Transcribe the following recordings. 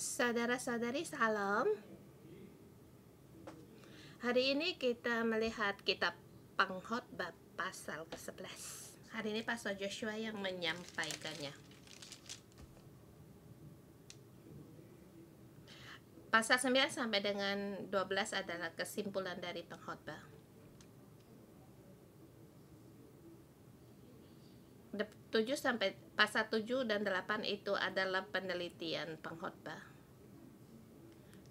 Saudara-saudari, salam. Hari ini kita melihat kitab Pengkhotbah pasal ke-11. Hari ini Pastor Joshua yang menyampaikannya. Pasal 9 sampai dengan 12 adalah kesimpulan dari Pengkhotbah. Pasal 7 dan 8 itu adalah penelitian Pengkhotbah.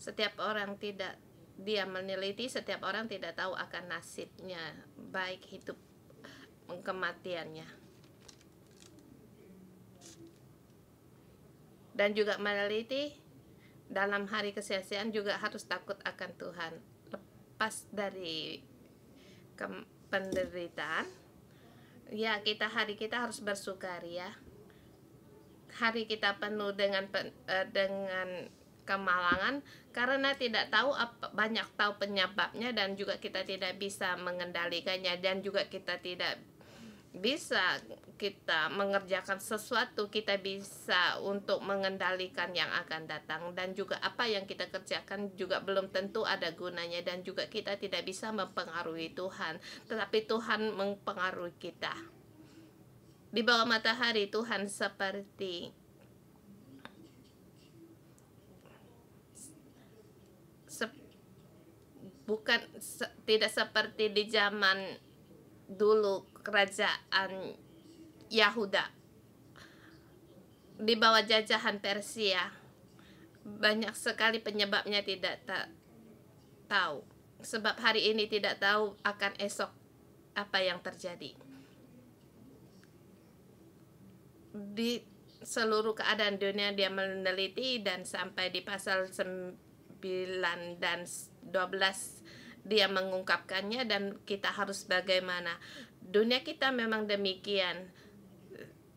Setiap orang dia meneliti, setiap orang tidak tahu akan nasibnya, baik hidup kematiannya. Dan juga meneliti dalam hari kesia-siaan juga harus takut akan Tuhan. Lepas dari penderitaan, ya hari kita harus bersukaria. Hari kita penuh dengan kemalangan karena tidak tahu banyak tahu penyebabnya, dan juga kita tidak bisa mengendalikannya, dan juga kita tidak bisa mengerjakan sesuatu kita bisa untuk mengendalikan yang akan datang, dan juga apa yang kita kerjakan juga belum tentu ada gunanya, dan juga kita tidak bisa mempengaruhi Tuhan, tetapi Tuhan mempengaruhi kita. Di bawah matahari Tuhan tidak seperti di zaman dulu kerajaan Yahuda di bawah jajahan Persia. Banyak sekali penyebabnya tidak tahu, sebab hari ini tidak tahu akan esok apa yang terjadi. Di seluruh keadaan dunia dia meneliti, dan sampai di pasal 9 dan 12 dia mengungkapkannya, dan kita harus bagaimana. Dunia kita memang demikian.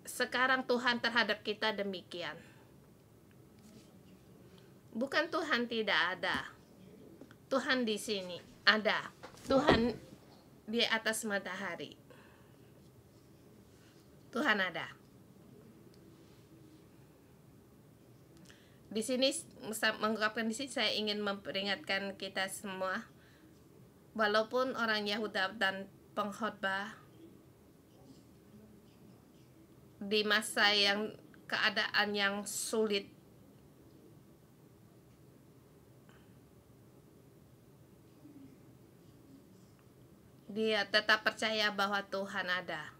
Sekarang Tuhan terhadap kita demikian. Bukan Tuhan tidak ada. Tuhan di sini ada. Tuhan di atas matahari. Tuhan ada. Di sini mengungkapkan di sini saya ingin memperingatkan kita semua, walaupun orang Yahuda dan Pengkhotbah di masa yang keadaan yang sulit, dia tetap percaya bahwa Tuhan ada.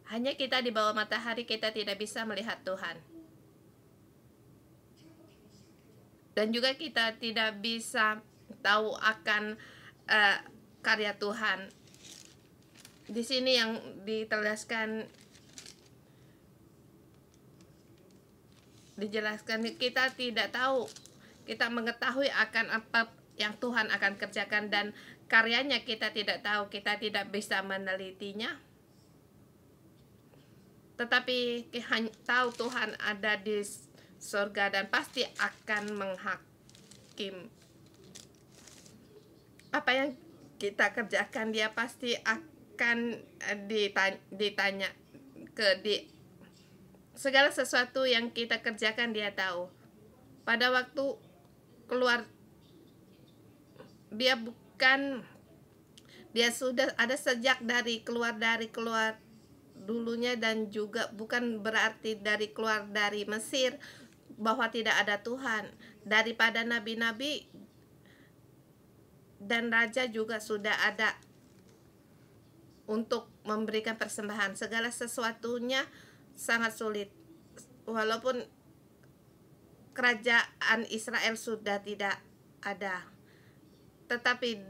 Hanya kita di bawah matahari kita tidak bisa melihat Tuhan. Dan juga kita tidak bisa tahu akan karya Tuhan. Di sini yang dijelaskan kita tidak tahu, kita mengetahui akan apa yang Tuhan akan kerjakan, dan karyanya kita tidak tahu, kita tidak bisa menelitinya. Tetapi tahu Tuhan ada di surga dan pasti akan menghakim. Apa yang kita kerjakan dia pasti akan ditanya segala sesuatu yang kita kerjakan dia tahu. Pada waktu keluar, dia sudah ada sejak dari keluar dulunya, dan juga bukan berarti dari keluar dari Mesir bahwa tidak ada Tuhan. Daripada nabi-nabi dan raja juga sudah ada untuk memberikan persembahan. Segala sesuatunya sangat sulit. Walaupun kerajaan Israel sudah tidak ada, tetapi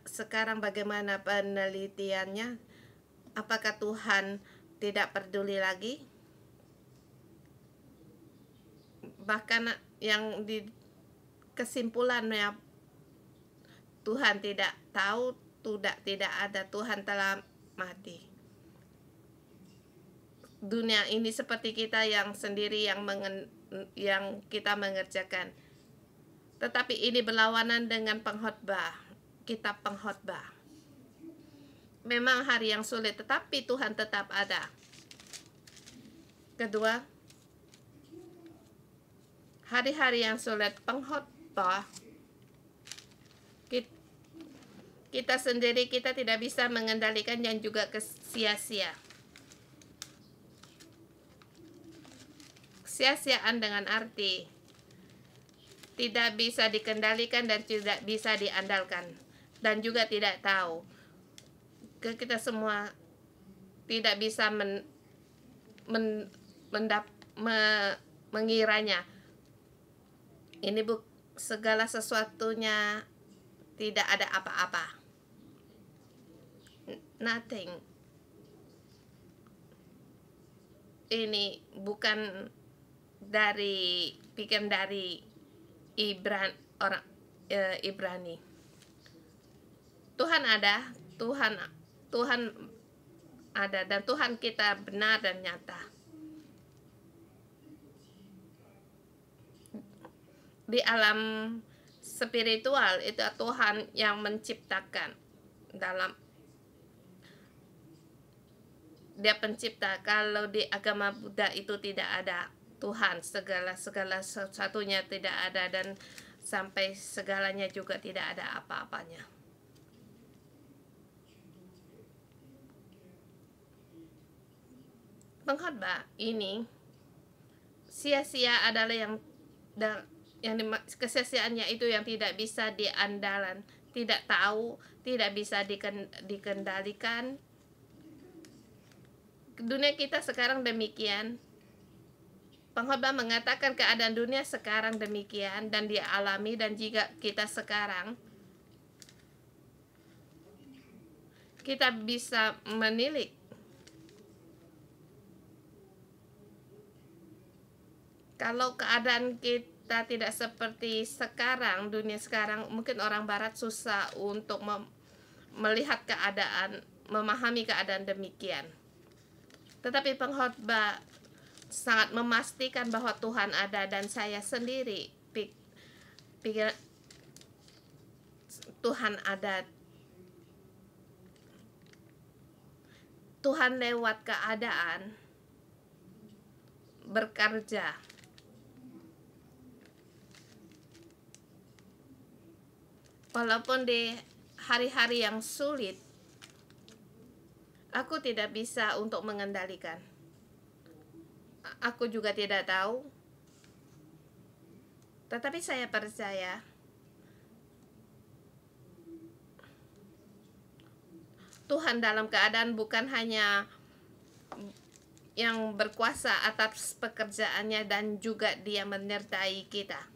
sekarang bagaimana penelitiannya? Apakah Tuhan tidak peduli lagi? Bahkan yang di kesimpulannya Tuhan tidak tahu, tidak ada, Tuhan telah mati. Dunia ini seperti kita yang sendiri yang kita mengerjakan. Tetapi ini berlawanan dengan Pengkhotbah, kitab Pengkhotbah. Memang hari yang sulit, tetapi Tuhan tetap ada. Kedua, hari-hari yang sulit pengkhotbah kita sendiri kita tidak bisa mengendalikan yang juga sia-sia. Sia-siaan dengan arti tidak bisa dikendalikan dan tidak bisa diandalkan dan juga tidak tahu. Kita semua tidak bisa mengiranya. Ini segala sesuatunya tidak ada apa-apa. Nothing. Ini bukan dari pikiran dari Ibrani. Tuhan ada, Tuhan ada dan Tuhan kita benar dan nyata. Di alam spiritual itu Tuhan yang menciptakan. Dalam Dia pencipta. Kalau di agama Buddha itu tidak ada Tuhan, segala sesuatunya tidak ada dan sampai segalanya juga tidak ada apa-apanya. Pengkhotbah ini sia-sia adalah yang kesia-siaannya itu yang tidak bisa diandalkan, tidak tahu, tidak bisa dikendalikan. Dunia kita sekarang demikian. Pengkhotbah mengatakan keadaan dunia sekarang demikian dan dia alami, dan jika kita sekarang kita bisa menilik kalau keadaan kita tidak seperti sekarang, dunia sekarang, mungkin orang barat susah untuk melihat keadaan, memahami keadaan demikian. Tetapi pengkhotbah sangat memastikan bahwa Tuhan ada, dan saya sendiri pikir Tuhan ada. Tuhan lewat keadaan bekerja. Walaupun di hari-hari yang sulit, aku tidak bisa untuk mengendalikan. Aku juga tidak tahu. Tetapi saya percaya Tuhan dalam keadaan bukan hanya yang berkuasa atas pekerjaannya, dan juga Dia menyertai kita.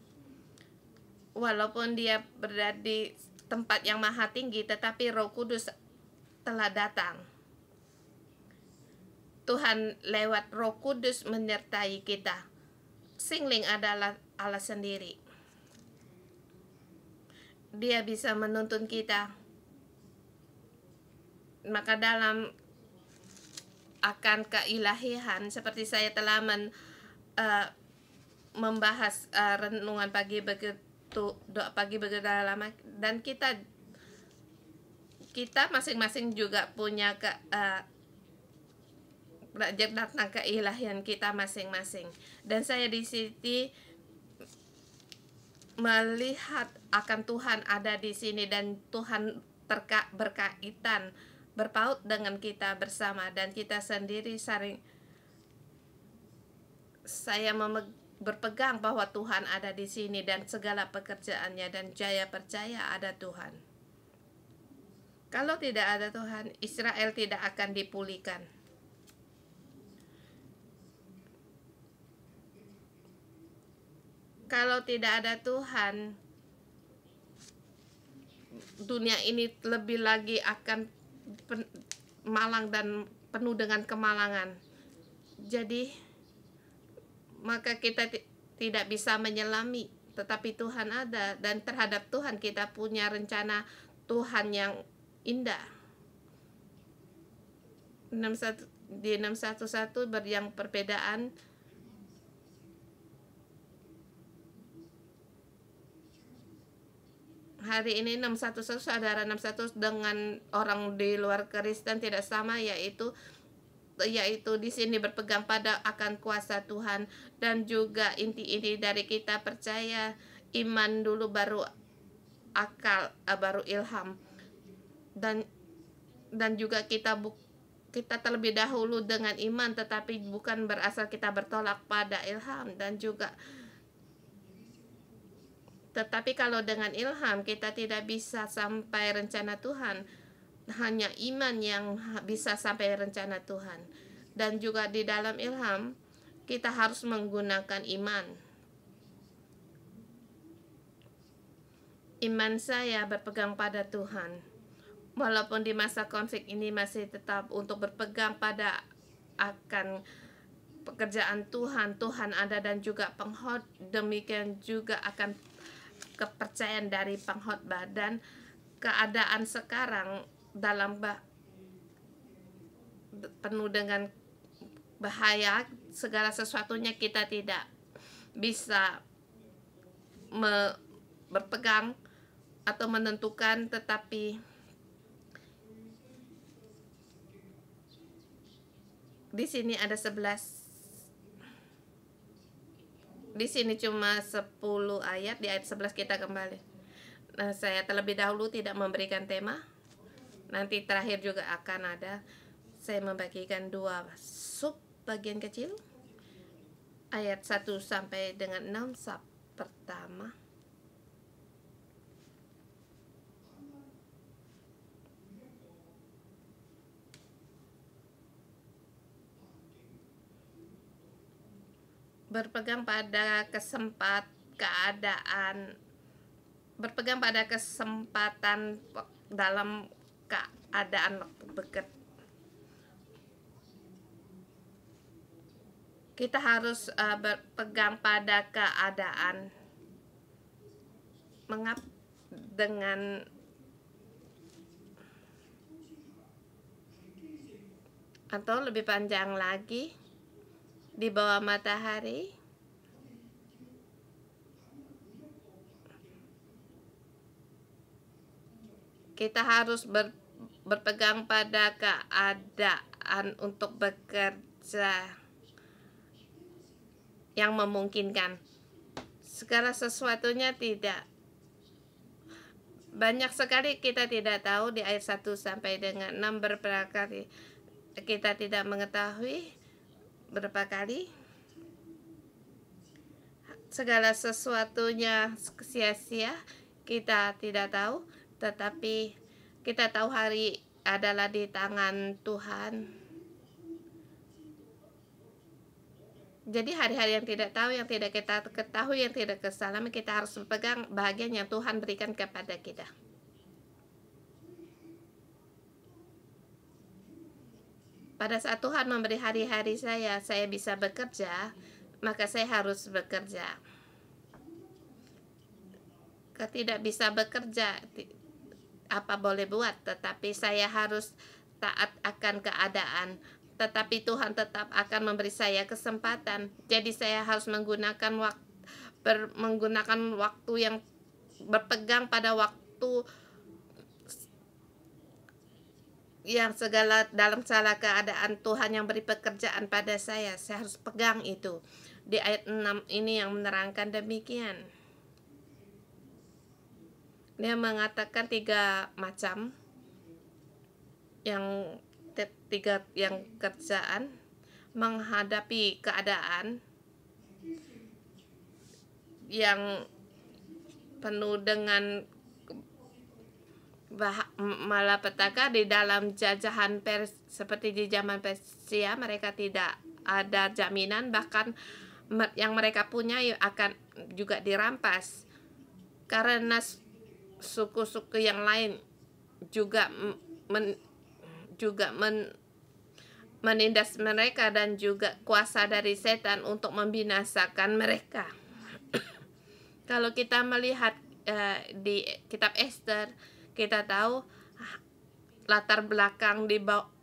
Walaupun Dia berada di tempat yang maha tinggi, tetapi Roh Kudus telah datang. Tuhan lewat Roh Kudus menyertai kita. Singling adalah Allah sendiri. Dia bisa menuntun kita. Maka dalam akan keilahian, seperti saya telah membahas renungan pagi begitu, doa pagi begitu lama, dan kita masing-masing juga punya tentang keilahian kita masing-masing. Dan saya di sini melihat akan Tuhan ada di sini, dan Tuhan berkaitan, berpaut dengan kita bersama, dan kita sendiri saya berpegang bahwa Tuhan ada di sini dan segala pekerjaannya, dan saya percaya ada Tuhan. Kalau tidak ada Tuhan, Israel tidak akan dipulihkan. Kalau tidak ada Tuhan, dunia ini lebih lagi akan malang dan penuh dengan kemalangan. Jadi maka kita tidak bisa menyelami, tetapi Tuhan ada, dan terhadap Tuhan kita punya rencana Tuhan yang indah. Di 611 yang perbedaan hari ini 611 saudara 611 dengan orang di luar Kristen tidak sama, yaitu yaitu di sini berpegang pada akan kuasa Tuhan, dan juga inti-inti dari kita percaya, iman dulu baru akal, baru ilham, dan juga kita terlebih dahulu dengan iman, tetapi bukan berasal kita bertolak pada ilham, dan juga tetapi kalau dengan ilham kita tidak bisa sampai rencana Tuhan, hanya iman yang bisa sampai rencana Tuhan. Dan juga di dalam ilham kita harus menggunakan iman. Iman saya berpegang pada Tuhan. Walaupun di masa konflik ini masih tetap untuk berpegang pada akan pekerjaan Tuhan, Tuhan ada, dan juga pengkhotbah, demikian juga akan kepercayaan dari pengkhotbah. Dan keadaan sekarang dalam penuh dengan bahaya, segala sesuatunya kita tidak bisa berpegang atau menentukan, tetapi di sini ada 11. Di sini cuma 10 ayat, di ayat 11 kita kembali. Nah, saya terlebih dahulu tidak memberikan tema. Nanti terakhir juga akan ada. Saya membagikan 2 sub bagian kecil. Ayat 1 sampai dengan 6 sub pertama. Berpegang pada kesempatan dalam keadaan waktu bekerja. Kita harus berpegang pada keadaan. Dengan atau lebih panjang lagi, di bawah matahari kita harus berpegang pada keadaan untuk bekerja yang memungkinkan. Segala sesuatunya tidak. Banyak sekali kita tidak tahu. Di ayat 1 sampai dengan 6 beberapa kali kita tidak mengetahui. Berapa kali segala sesuatunya sia-sia, kita tidak tahu, tetapi kita tahu hari adalah di tangan Tuhan. Jadi hari-hari yang tidak tahu, yang tidak kita ketahui, yang tidak kesalami, kita harus berpegang bahagian yang Tuhan berikan kepada kita. Pada saat Tuhan memberi hari-hari saya bisa bekerja, maka saya harus bekerja. Tidak bisa bekerja, apa boleh buat, tetapi saya harus taat akan keadaan. Tetapi Tuhan tetap akan memberi saya kesempatan. Jadi saya harus menggunakan waktu yang berpegang pada waktu yang segala dalam salah keadaan Tuhan yang beri pekerjaan pada saya harus pegang itu. Di ayat 6 ini yang menerangkan demikian. Dia mengatakan 3 macam yang kerjaan menghadapi keadaan yang penuh dengan malapetaka di dalam jajahan seperti di zaman Persia. Mereka tidak ada jaminan, bahkan yang mereka punya akan juga dirampas karena suku-suku yang lain juga menindas mereka, dan juga kuasa dari setan untuk membinasakan mereka. Kalau kita melihat di kitab Ester, kita tahu latar belakang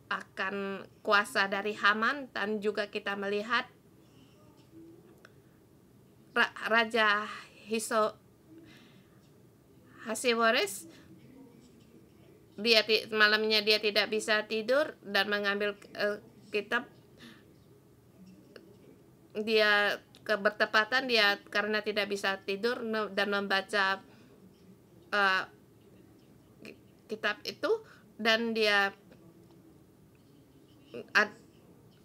akan kuasa dari Haman, dan juga kita melihat Raja Ahasweros, malamnya dia tidak bisa tidur dan mengambil Alkitab dia bertepatan dia karena tidak bisa tidur dan membaca kitab itu, dan dia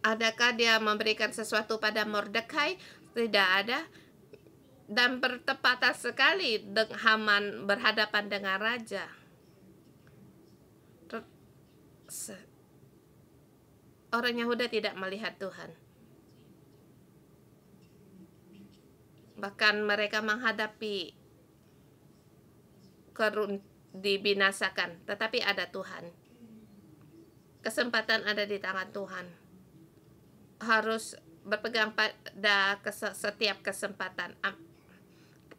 adakah dia memberikan sesuatu pada Mordekai? Tidak ada. Dan bertepatan sekali Haman berhadapan dengan raja. Orang Yahuda tidak melihat Tuhan. Bahkan mereka menghadapi dibinasakan, tetapi ada Tuhan. Kesempatan ada di tangan Tuhan. Harus berpegang pada setiap kesempatan.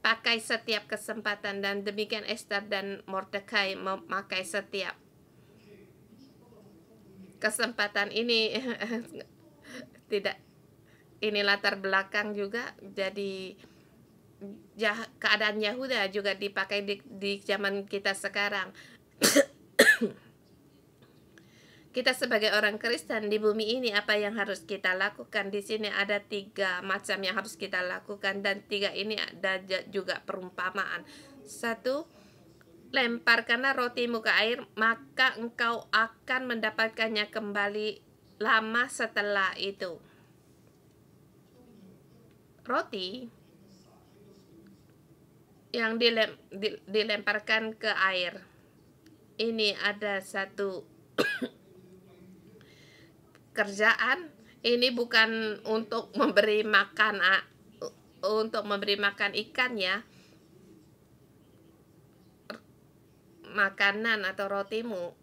Pakai setiap kesempatan, dan demikian Esther dan Mordekai memakai setiap kesempatan ini. Tidak, ini latar belakang juga. Jadi keadaan Yahuda juga dipakai di zaman kita sekarang. Kita sebagai orang Kristen di bumi ini, apa yang harus kita lakukan? Di sini ada 3 macam yang harus kita lakukan, dan 3 ini ada juga perumpamaan. 1, lemparkanlah rotimu ke air, maka engkau akan mendapatkannya kembali lama setelah itu. Roti yang dilemparkan ke air, ini ada satu kerjaan. Ini bukan untuk memberi makan ikan ya. Makanan atau rotimu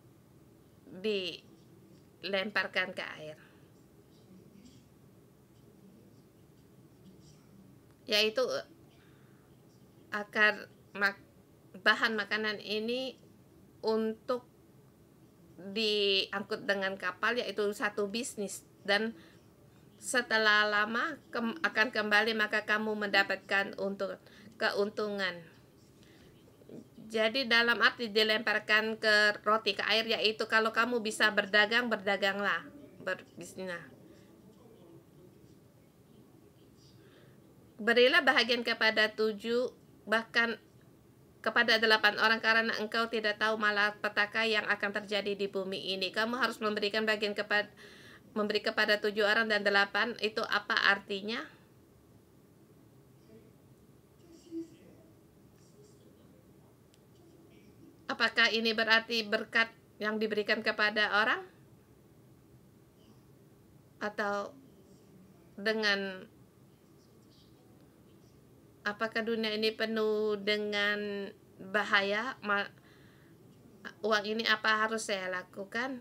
dilemparkan ke air, yaitu bahan makanan ini untuk diangkut dengan kapal, yaitu satu bisnis, dan setelah lama akan kembali, maka kamu mendapatkan keuntungan. Jadi dalam arti dilemparkan ke roti ke air, yaitu kalau kamu bisa berdagang, berdaganglah, berbisnis. Berilah bahagian kepada 7, bahkan kepada 8 orang, karena engkau tidak tahu malapetaka yang akan terjadi di bumi ini. Kamu harus memberikan bagian memberi kepada 7 orang dan 8. Itu apa artinya? Apakah ini berarti berkat yang diberikan kepada orang? Atau dengan apakah dunia ini penuh dengan bahaya? Uang ini apa harus saya lakukan?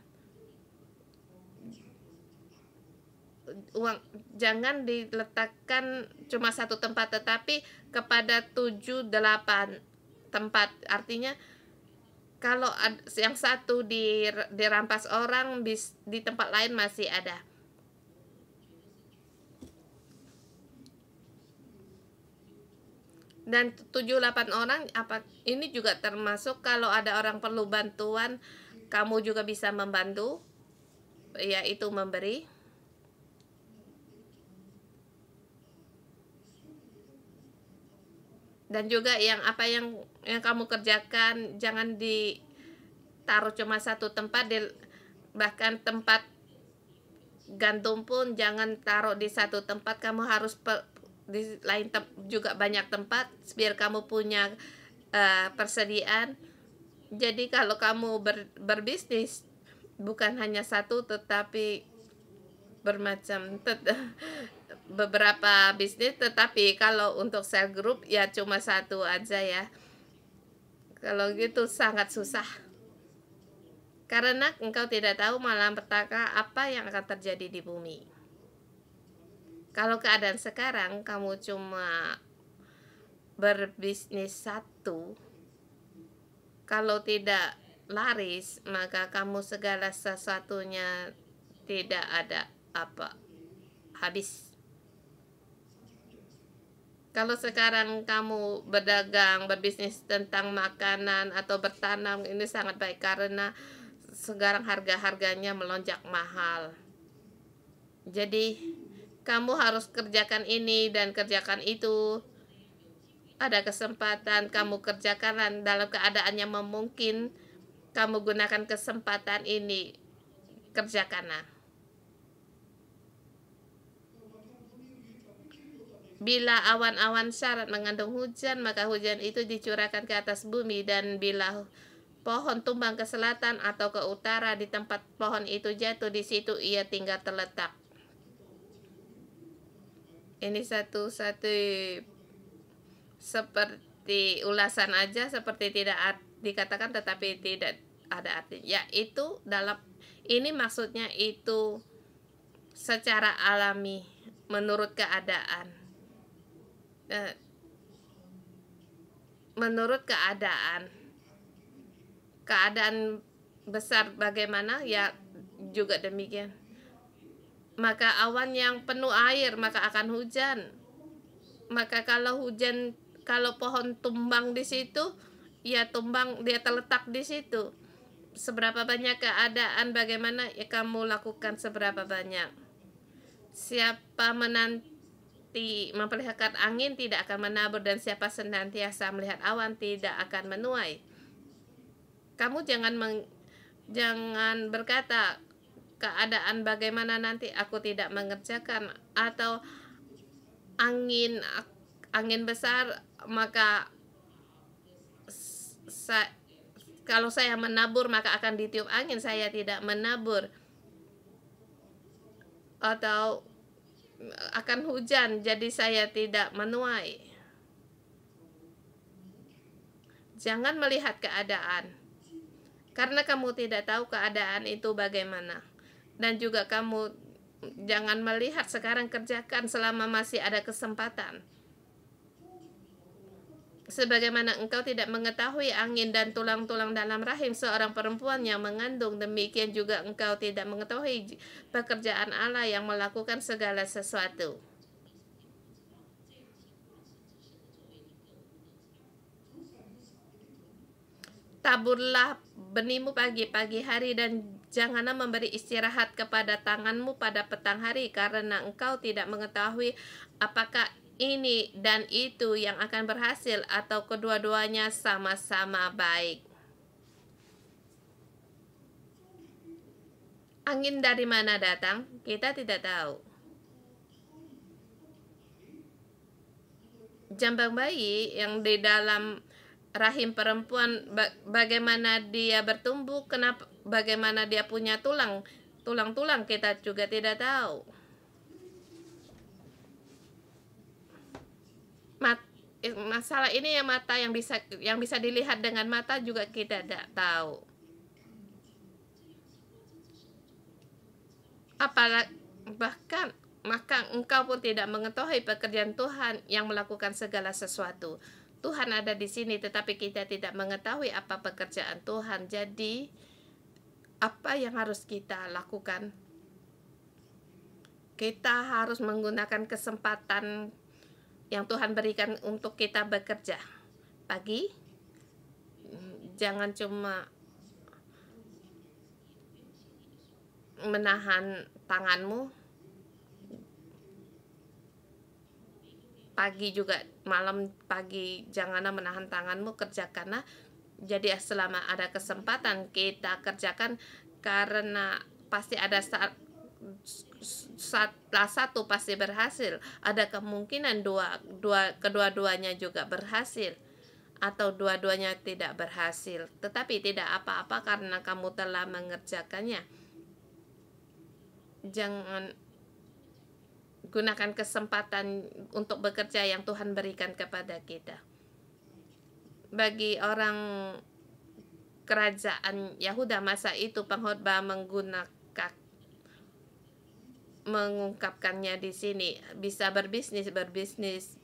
Uang jangan diletakkan cuma satu tempat, tetapi kepada 7-8 tempat. Artinya kalau yang satu dirampas orang, di tempat lain masih ada. Dan 7-8 orang, ini juga termasuk kalau ada orang perlu bantuan, kamu juga bisa membantu, yaitu memberi. Dan juga yang kamu kerjakan, jangan ditaruh cuma satu tempat, bahkan tempat gandum pun jangan taruh di satu tempat. Kamu harus di lain juga banyak tempat, biar kamu punya persediaan. Jadi kalau kamu berbisnis, bukan hanya satu, tetapi bermacam beberapa bisnis. Tetapi kalau untuk sel group ya cuma satu aja ya. Kalau gitu sangat susah, karena engkau tidak tahu malapetaka apa yang akan terjadi di bumi. Kalau keadaan sekarang kamu cuma berbisnis satu, kalau tidak laris, maka kamu segala sesuatunya tidak ada habis. Kalau sekarang kamu berdagang, berbisnis tentang makanan atau bertanam, ini sangat baik, karena sekarang harga-harganya melonjak mahal. Jadi kamu harus kerjakan ini dan kerjakan itu. Ada kesempatan kamu kerjakan dan dalam keadaan yang memungkinkan, kamu gunakan kesempatan ini, kerjakanlah. Bila awan-awan syarat mengandung hujan, maka hujan itu dicurahkan ke atas bumi, dan bila pohon tumbang ke selatan atau ke utara, di tempat pohon itu jatuh, di situ ia tinggal terletak. Ini satu-satu seperti ulasan aja, seperti tidak dikatakan tetapi tidak ada arti. Ya, itu dalam ini maksudnya itu secara alami menurut keadaan. Menurut keadaan besar bagaimana, ya juga demikian. Maka awan yang penuh air, maka akan hujan. Maka kalau pohon tumbang di situ, ya tumbang, dia terletak di situ. Seberapa banyak keadaan, bagaimana ya kamu lakukan seberapa banyak. Siapa memperlihatkan angin tidak akan menabur, dan siapa senantiasa melihat awan tidak akan menuai. Kamu jangan berkata keadaan bagaimana nanti aku tidak mengerjakan, atau angin besar maka kalau saya menabur maka akan ditiup angin, saya tidak menabur. Atau akan hujan jadi saya tidak menuai. Jangan melihat keadaan, karena kamu tidak tahu keadaan itu bagaimana. Dan juga kamu jangan melihat sekarang, kerjakan selama masih ada kesempatan. Sebagaimana engkau tidak mengetahui angin dan tulang-tulang dalam rahim seorang perempuan yang mengandung, demikian juga engkau tidak mengetahui pekerjaan Allah yang melakukan segala sesuatu. Taburlah benihmu pagi-pagi hari, dan janganlah memberi istirahat kepada tanganmu pada petang hari, karena engkau tidak mengetahui apakah ini dan itu yang akan berhasil, atau kedua-duanya sama-sama baik. Angin dari mana datang? Kita tidak tahu. Jambang bayi yang di dalam rahim perempuan, bagaimana dia bertumbuh, bagaimana dia punya tulang-tulang, kita juga tidak tahu. Masalah ini yang mata yang bisa dilihat dengan mata juga kita tidak tahu. Bahkan maka engkau pun tidak mengetahui pekerjaan Tuhan yang melakukan segala sesuatu. Tuhan ada di sini, tetapi kita tidak mengetahui apa pekerjaan Tuhan. Jadi apa yang harus kita lakukan? Kita harus menggunakan kesempatan yang Tuhan berikan untuk kita bekerja. Pagi, jangan cuma menahan tanganmu. Pagi juga, malam, pagi janganlah menahan tanganmu, kerjakanlah. Jadi selama ada kesempatan kita kerjakan, karena pasti ada salah satu pasti berhasil. Ada kemungkinan kedua-duanya juga berhasil, atau dua-duanya tidak berhasil. Tetapi tidak apa-apa karena kamu telah mengerjakannya. Jangan gunakan kesempatan untuk bekerja yang Tuhan berikan kepada kita. Bagi orang kerajaan Yahuda masa itu, pengkhotbah mengungkapkannya di sini, bisa berbisnis,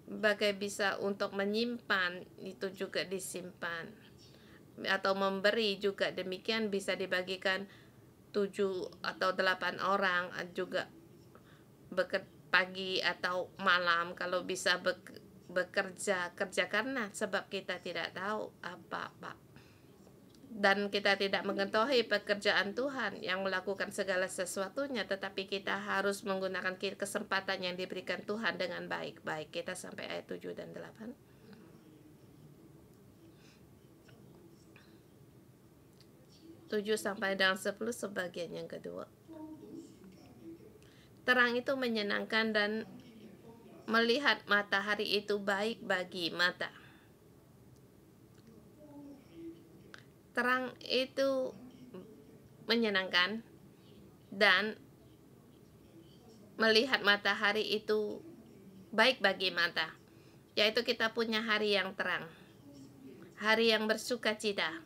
bagai bisa untuk menyimpan, itu juga disimpan, atau memberi juga demikian, bisa dibagikan 7 atau 8 orang juga pagi atau malam. Kalau bisa bekerja, kerjakanlah, sebab kita tidak tahu apa-apa. dan kita tidak mengetahui pekerjaan Tuhan yang melakukan segala sesuatunya, tetapi kita harus menggunakan kesempatan yang diberikan Tuhan dengan baik-baik. Kita sampai ayat 7 dan 8. 7 sampai dengan 10 sebagian yang kedua. Terang itu menyenangkan dan melihat matahari itu baik bagi mata. Terang itu menyenangkan dan melihat matahari itu baik bagi mata, yaitu kita punya hari yang terang, hari yang bersuka cita.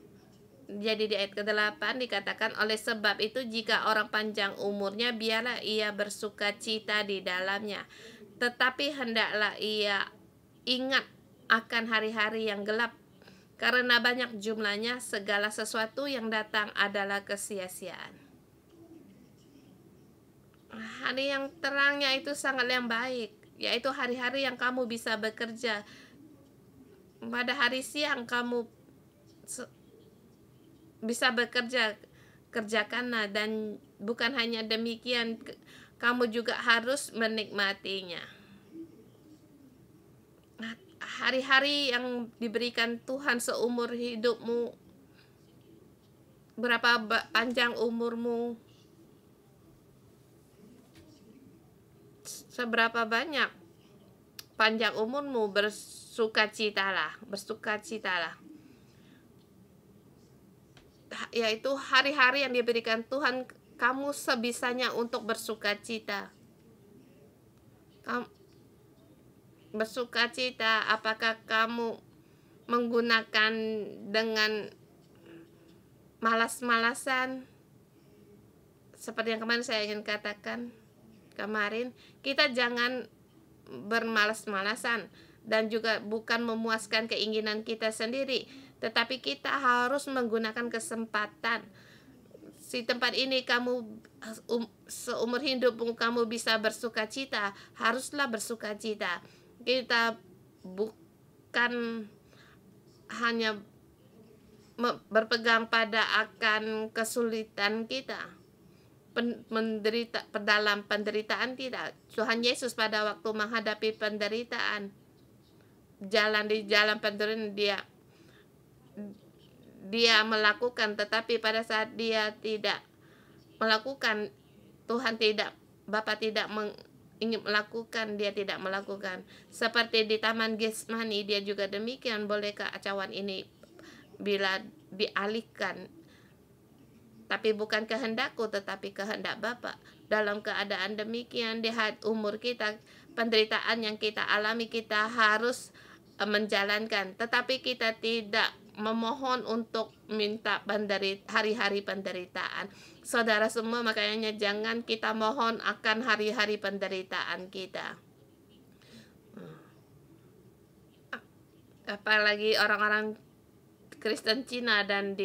Jadi di ayat ke-8 dikatakan, oleh sebab itu jika orang panjang umurnya, biarlah ia bersuka cita di dalamnya, tetapi hendaklah ia ingat akan hari-hari yang gelap, karena banyak jumlahnya segala sesuatu yang datang adalah kesia-siaan. Hari yang terangnya itu sangat yang baik, yaitu hari-hari yang kamu bisa bekerja. Pada hari siang kamu bisa bekerja, kerjakanlah, dan bukan hanya demikian, kamu juga harus menikmatinya. Hari-hari yang diberikan Tuhan seumur hidupmu, berapa panjang umurmu, seberapa banyak panjang umurmu, bersukacitalah. Yaitu hari-hari yang diberikan Tuhan, kamu sebisanya untuk bersukacita. Bersukacita, apakah kamu menggunakan dengan malas-malasan? Seperti yang kemarin saya ingin katakan, kita jangan bermalas-malasan dan juga bukan memuaskan keinginan kita sendiri, tetapi kita harus menggunakan kesempatan. Si tempat ini kamu seumur hidupmu kamu bisa bersukacita, haruslah bersukacita. Kita bukan hanya berpegang pada akan kesulitan kita, dalam penderitaan tidak. Tuhan Yesus pada waktu menghadapi penderitaan, di jalan penderitaan dia melakukan, tetapi pada saat dia tidak melakukan, Bapa tidak ingin melakukan, dia tidak melakukan. Seperti di Taman Getsemani, dia juga demikian. Bolehkah acawan ini bila dialihkan? Tapi bukan kehendakku, tetapi kehendak Bapa. Dalam keadaan demikian, di umur kita, penderitaan yang kita alami, kita harus menjalankan. Tetapi kita tidak memohon untuk minta hari-hari penderitaan. Saudara semua, makanya jangan kita mohon akan hari-hari penderitaan kita. Apalagi orang-orang Kristen Cina dan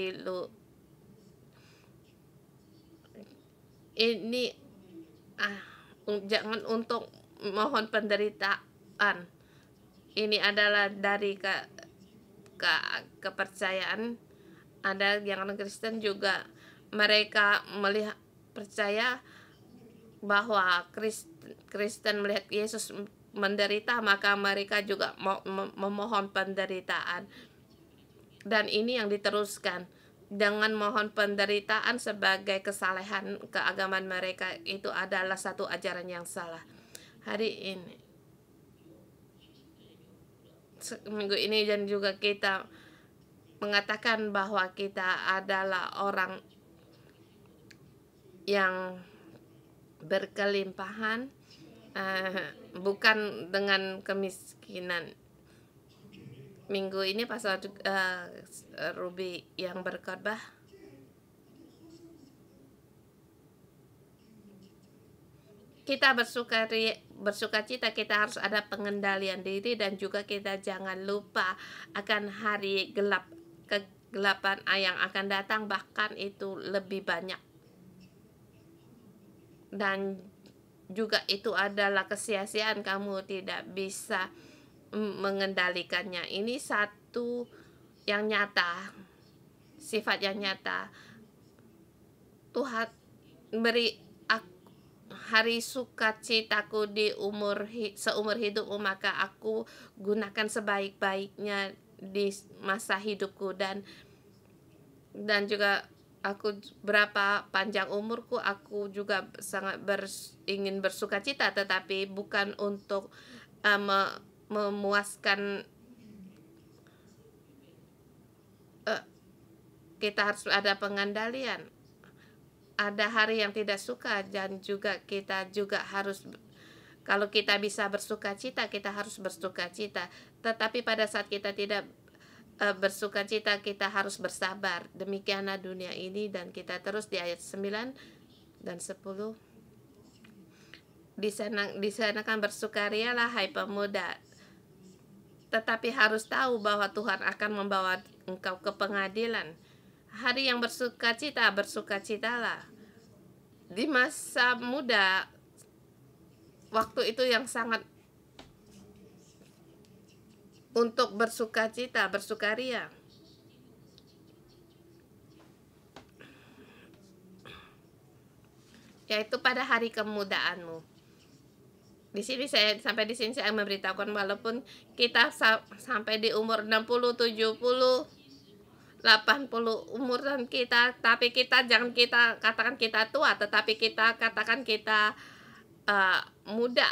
ini jangan untuk mohon penderitaan. Ini adalah dari kepercayaan. Ada yang orang Kristen juga, mereka melihat percaya bahwa Kristen melihat Yesus menderita, maka mereka juga memohon penderitaan. Dan ini yang diteruskan dengan mohon penderitaan sebagai kesalahan keagamaan mereka, itu adalah satu ajaran yang salah. Hari ini, minggu ini, dan juga kita mengatakan bahwa kita adalah orang yang berkelimpahan, bukan dengan kemiskinan. Minggu ini Pastor Ruby yang berkhotbah. Kita bersukacita, kita harus ada pengendalian diri, dan juga kita jangan lupa akan hari kegelapan yang akan datang, bahkan itu lebih banyak. Dan juga itu adalah kesia-siaan, kamu tidak bisa mengendalikannya. Ini satu yang nyata, sifat yang nyata. Tuhan beri hari sukacitaku di seumur hidupmu, maka aku gunakan sebaik-baiknya di masa hidupku, dan juga aku berapa panjang umurku, aku juga sangat ingin bersukacita, tetapi bukan untuk memuaskan. Kita harus ada pengendalian. Ada hari yang tidak suka, dan juga kita juga harus, kalau kita bisa bersukacita, kita harus bersukacita. Tetapi pada saat kita tidak bersukacita, kita harus bersabar. Demikianlah dunia ini. Dan kita terus di ayat 9 dan 10. Di sana kan bersukarialah hai pemuda, tetapi harus tahu bahwa Tuhan akan membawa engkau ke pengadilan. Hari yang bersukacita, bersukacitalah. Di masa muda, waktu itu yang sangat untuk bersukacita, bersukaria. Yaitu pada hari kemudaanmu. Sampai di sini saya memberitahukan, walaupun kita sampai di umur 60, 70, 80 umuran kita, tapi kita jangan kita katakan kita tua, tetapi kita katakan kita muda.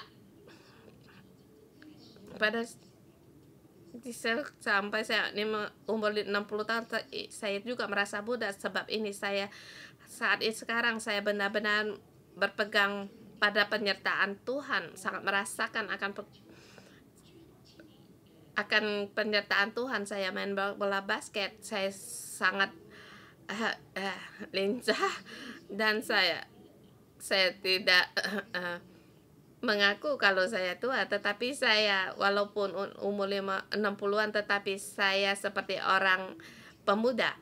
Sampai saya umur 60 tahun, saya juga merasa muda. Sebab ini sekarang saya benar-benar berpegang pada penyertaan Tuhan, sangat merasakan akan penyertaan Tuhan. Saya main bola basket, saya sangat lincah, dan saya tidak mengaku kalau saya tua, tetapi saya walaupun umur 60-an, tetapi saya seperti orang pemuda.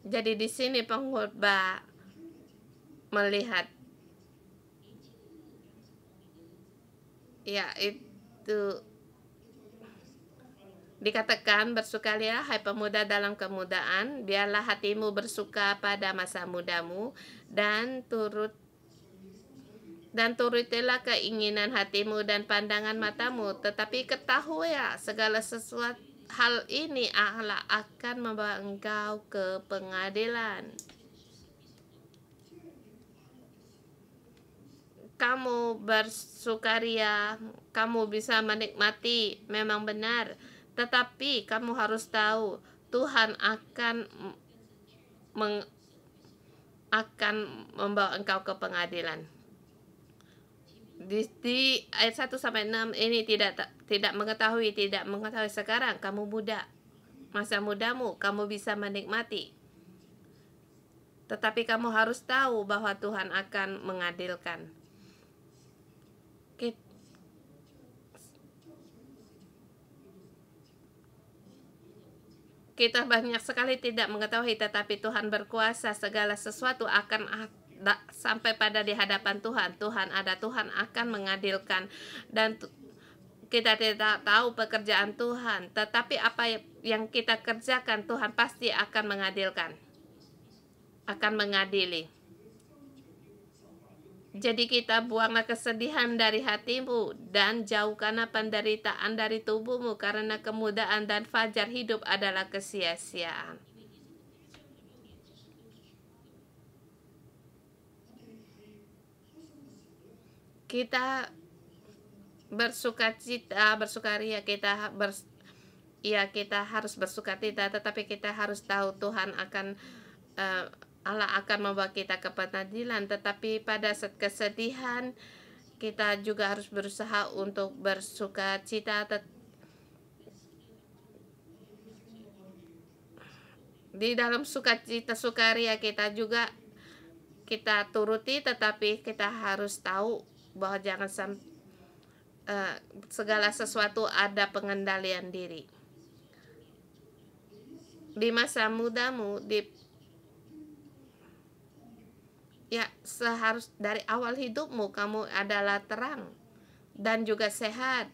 Jadi di sini pengkhotbah melihat, ya itu dikatakan, bersukarilah hai pemuda dalam kemudaan, biarlah hatimu bersuka pada masa mudamu, dan turutilah keinginan hatimu dan pandangan matamu. Tetapi ketahui ya, segala sesuatu hal ini Allah akan membawa engkau ke pengadilan. Kamu bersukaria, kamu bisa menikmati, memang benar. Tetapi kamu harus tahu, Tuhan akan membawa engkau ke pengadilan. Di ayat 1 sampai 6 ini tidak mengetahui sekarang kamu muda, masa mudamu kamu bisa menikmati. Tetapi kamu harus tahu bahwa Tuhan akan mengadilkan. Kita banyak sekali tidak mengetahui, tetapi Tuhan berkuasa, segala sesuatu akan sampai pada di hadapan Tuhan. Tuhan akan mengadilkan, dan kita tidak tahu pekerjaan Tuhan, tetapi apa yang kita kerjakan Tuhan pasti akan mengadilkan, akan mengadili. Jadi kita buanglah kesedihan dari hatimu, dan jauhkanlah penderitaan dari tubuhmu, karena kemudaan dan fajar hidup adalah kesia-siaan. Kita bersukacita, bersukaria, kita harus bersukacita, tetapi kita harus tahu Tuhan Allah akan membawa kita ke pengadilan. Tetapi pada saat kesedihan, kita juga harus berusaha untuk bersukacita. Di dalam sukacita, sukaria kita juga kita turuti, tetapi kita harus tahu bahwa jangan segala sesuatu ada pengendalian diri. Di masa mudamu, dari awal hidupmu, kamu adalah terang dan juga sehat.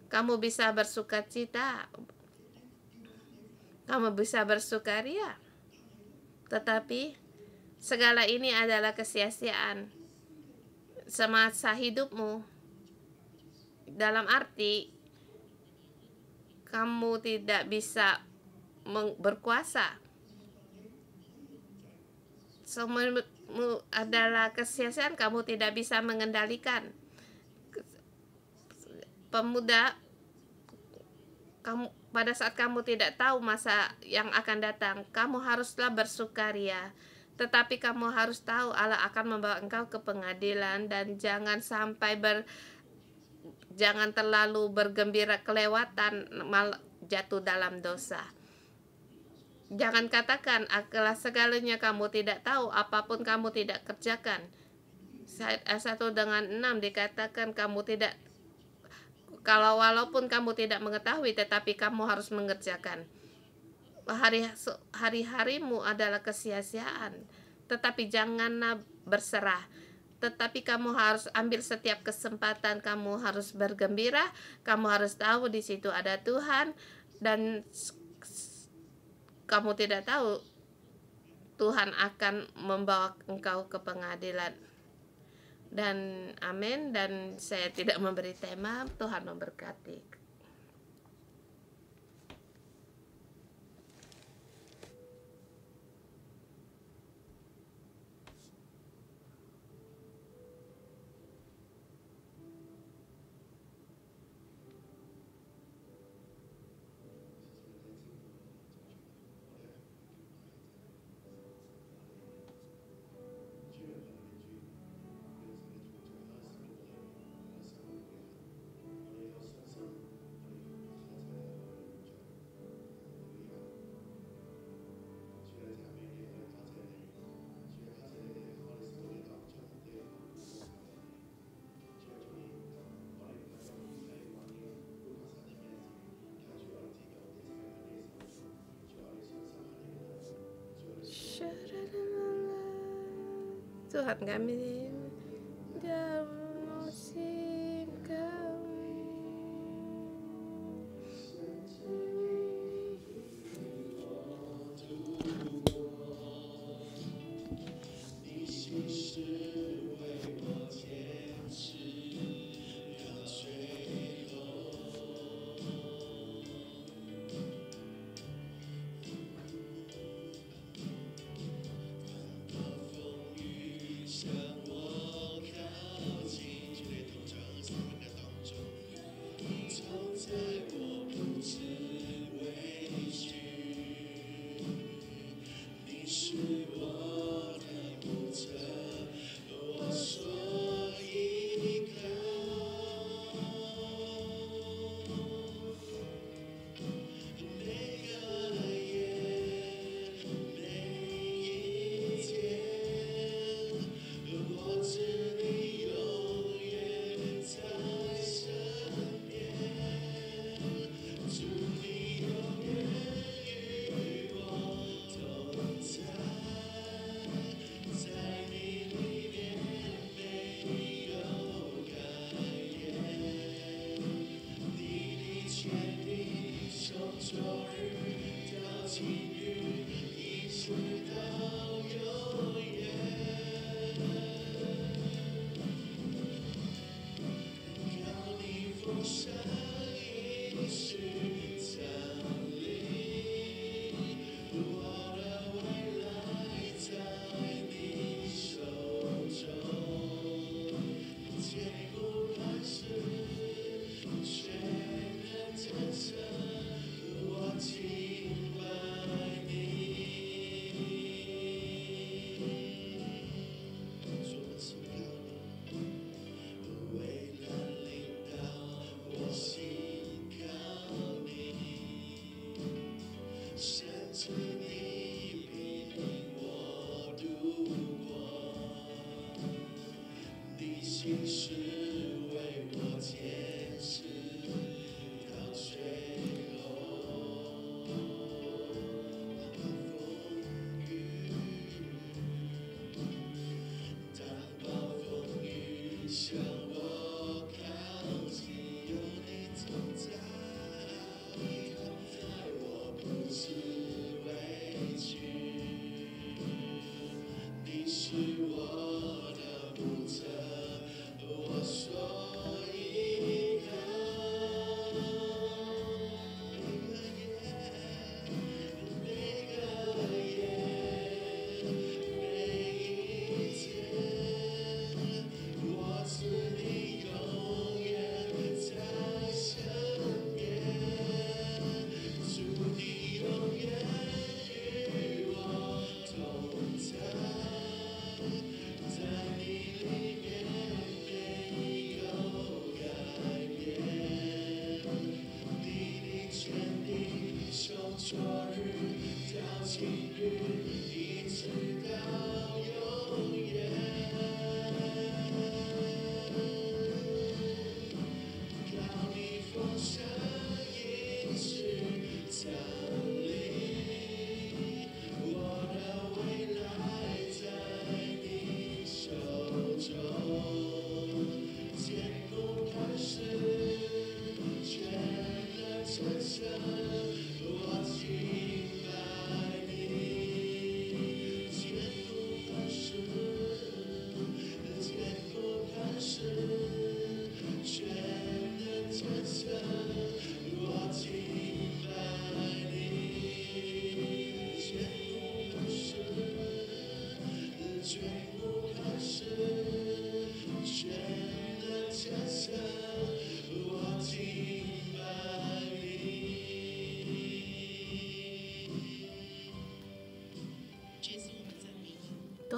Kamu bisa bersukacita, kamu bisa bersukaria. Tetapi segala ini adalah kesia-siaan semasa hidupmu, dalam arti kamu tidak bisa berkuasa. Semuanya adalah kesia-siaan, kamu tidak bisa mengendalikan. Pemuda, kamu pada saat kamu tidak tahu masa yang akan datang, kamu haruslah bersukaria. Tetapi kamu harus tahu Allah akan membawa engkau ke pengadilan, dan jangan sampai jangan terlalu bergembira kelewatan malah jatuh dalam dosa. Jangan katakan adalah segalanya kamu tidak tahu, apapun kamu tidak kerjakan. Ayat 1-6 dikatakan kamu tidak, walaupun kamu tidak mengetahui, tetapi kamu harus mengerjakan. Hari-harimu adalah kesia-siaan, tetapi janganlah berserah. Tetapi kamu harus ambil setiap kesempatan, kamu harus bergembira, kamu harus tahu di situ ada Tuhan, dan kamu tidak tahu Tuhan akan membawa engkau ke pengadilan. Dan amin, dan saya tidak memberi tema, Tuhan memberkati. Tuhan kami dalam musim kami.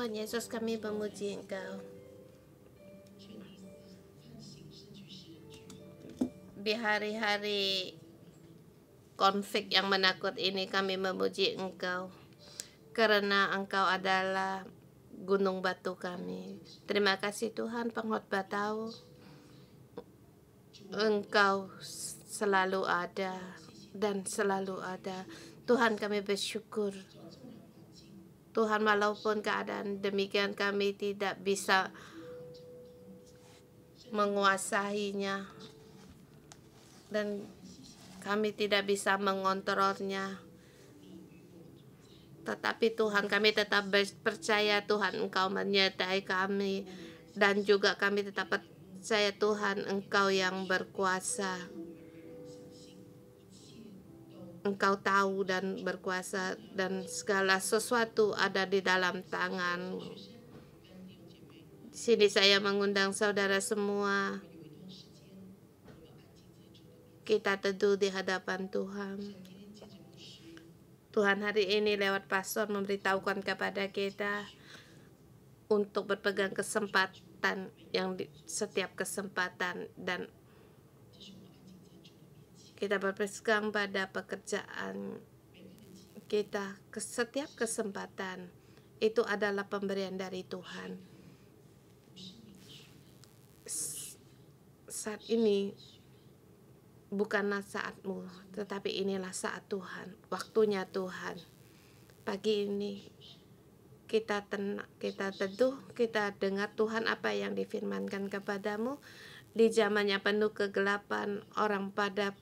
Tuhan Yesus, kami memuji Engkau. Di hari-hari konflik yang menakut ini kami memuji Engkau, karena Engkau adalah gunung batu kami. Terima kasih Tuhan, pengkhotbah tahu Engkau selalu ada dan selalu ada. Tuhan, kami bersyukur. Tuhan, walaupun keadaan demikian kami tidak bisa menguasainya dan kami tidak bisa mengontrolnya, tetapi Tuhan, kami tetap percaya Tuhan Engkau menyertai kami, dan juga kami tetap percaya Tuhan Engkau yang berkuasa. Engkau tahu dan berkuasa, dan segala sesuatu ada di dalam tangan. Di sini saya mengundang saudara semua, kita teduh di hadapan Tuhan. Tuhan, hari ini lewat pastor memberitahukan kepada kita untuk berpegang kesempatan yang setiap kesempatan, dan kita berpegang pada pekerjaan kita. Setiap kesempatan itu adalah pemberian dari Tuhan. Saat ini bukanlah saatmu, tetapi inilah saat Tuhan, waktunya Tuhan. Pagi ini kita tenang, kita teduh, kita dengar Tuhan apa yang difirmankan kepadamu. Di zamannya penuh kegelapan, orang pada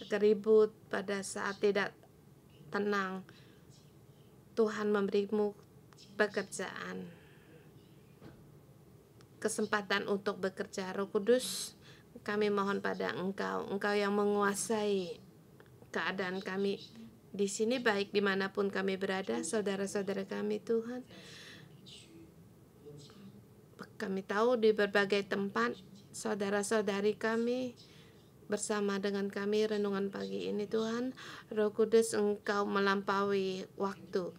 keribut, pada saat tidak tenang, Tuhan memberimu pekerjaan, kesempatan untuk bekerja. Roh Kudus, kami mohon pada Engkau, Engkau yang menguasai keadaan kami di sini, baik dimanapun kami berada, saudara-saudara kami Tuhan. Kami tahu di berbagai tempat saudara-saudari kami bersama dengan kami renungan pagi ini Tuhan. Roh Kudus, Engkau melampaui waktu.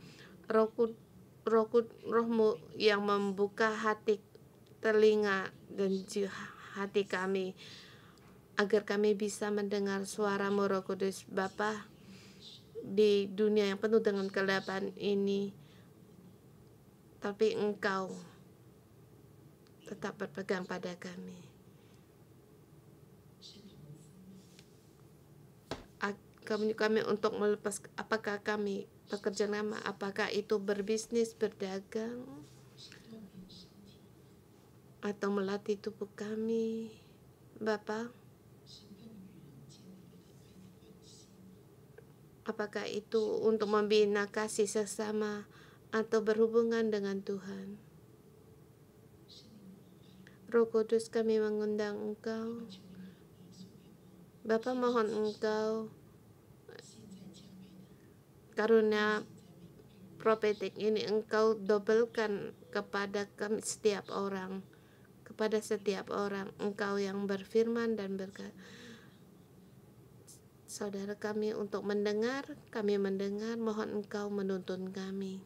Rohmu yang membuka hati, telinga, dan hati kami, agar kami bisa mendengar suara-Mu Roh Kudus. Bapa, di dunia yang penuh dengan kegelapan ini, tapi Engkau tetap berpegang pada kami. Kami untuk melepas, apakah kami pekerjaan lama, apakah itu berbisnis, berdagang, atau melatih tubuh kami, Bapa. Apakah itu untuk membina kasih sesama atau berhubungan dengan Tuhan. Roh Kudus, kami mengundang Engkau. Bapa, mohon Engkau karunia profetik ini Engkau dobelkan kepada kami setiap orang, kepada setiap orang. Engkau yang berfirman dan berkata, saudara kami untuk mendengar, kami mendengar, mohon Engkau menuntun kami.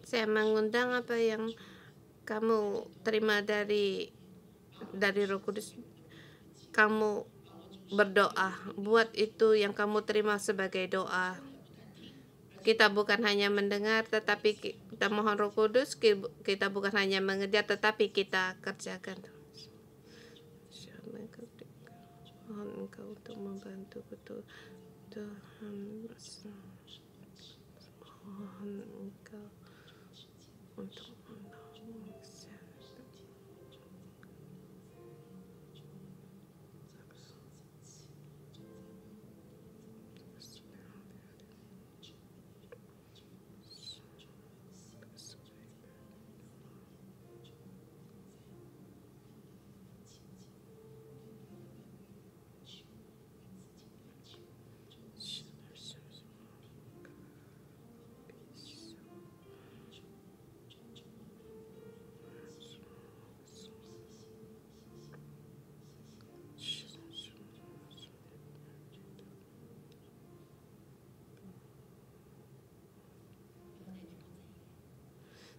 Saya mengundang apa yang kamu terima dari Roh Kudus, kamu berdoa, buat itu yang kamu terima sebagai doa. Kita bukan hanya mendengar, tetapi kita mohon Roh Kudus, kita bukan hanya mengejar, tetapi kita kerjakan. Mohon Engkau untuk membantu betul, Tuhan. Mohon Engkau untuk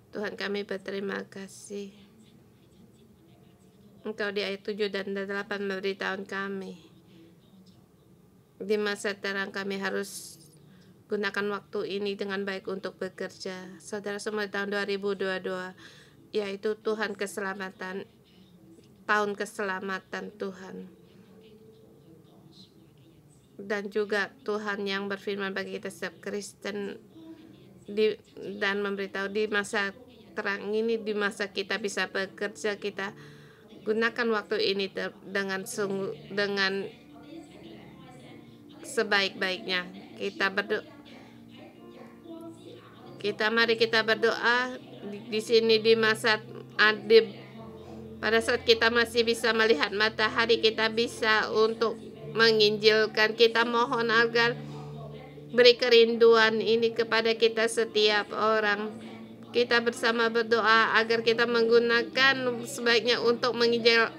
Tuhan, kami berterima kasih. Engkau di ayat 7 dan 8 memberitahukan kami, di masa terang kami harus gunakan waktu ini dengan baik untuk bekerja. Saudara semua, di tahun 2022, yaitu Tuhan keselamatan, tahun keselamatan Tuhan. Dan juga Tuhan yang berfirman bagi kita setiap Kristen, dan memberitahu di masa terang ini, di masa kita bisa bekerja, kita gunakan waktu ini dengan sebaik-baiknya. Mari kita berdoa di sini di masa pada saat kita masih bisa melihat matahari, kita bisa untuk menginjilkan. Kita mohon agar beri kerinduan ini kepada kita setiap orang. Kita bersama berdoa agar kita menggunakan sebaiknya untuk